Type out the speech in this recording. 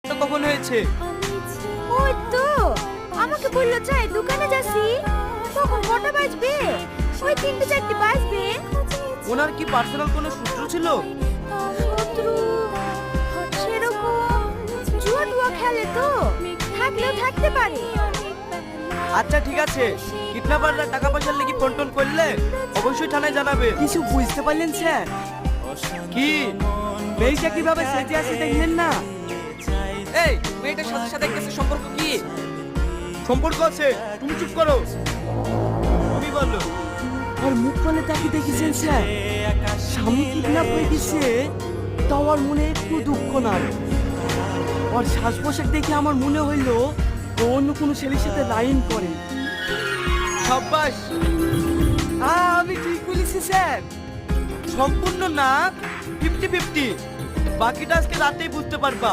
তো কখন হয়েছে? ওই তো আমাকে বললো চাই দোকানে যাচ্ছি, তখন কটা বাজবে? ওই 3-4 বাজবে। ওনার কি পার্সোনাল কোনো সূত্র ছিল? শত্রু সেরকম জুয়া টুয়া খেলে তো, থাকলেও থাকতে পারে। আচ্ছা ঠিক আছে, কিডন্যাপাররা টাকা পয়সার লেগে ফোন টোন করলে অবশ্যই থানায় জানাবে। কিছু বুঝতে পারলেন স্যার? কি? মেয়েটা কিভাবে সেজে আছে দেখলেন না? এই মেয়েটার সাথে সাথে কেসের সম্পর্ক কি? সম্পর্ক আছে, তুমি চুপ করো। তুমি বলো। আর মুখ মানে তাকে দেখেছেন স্যার? স্বামী কিডন্যাপ হয়ে গেছে, তাও আর মনে একটু দুঃখ নাই। আর শ্বাস পোশাক দেখে আমার মনে হইলো ও অন্য কোনো ছেলের সাথে লাইন করে। সাব্বাস। আমি ঠিক বলেছি স্যার। সম্পূর্ণ না, 50-50। বাকিটা আজকে রাতেই বুঝতে পারবা।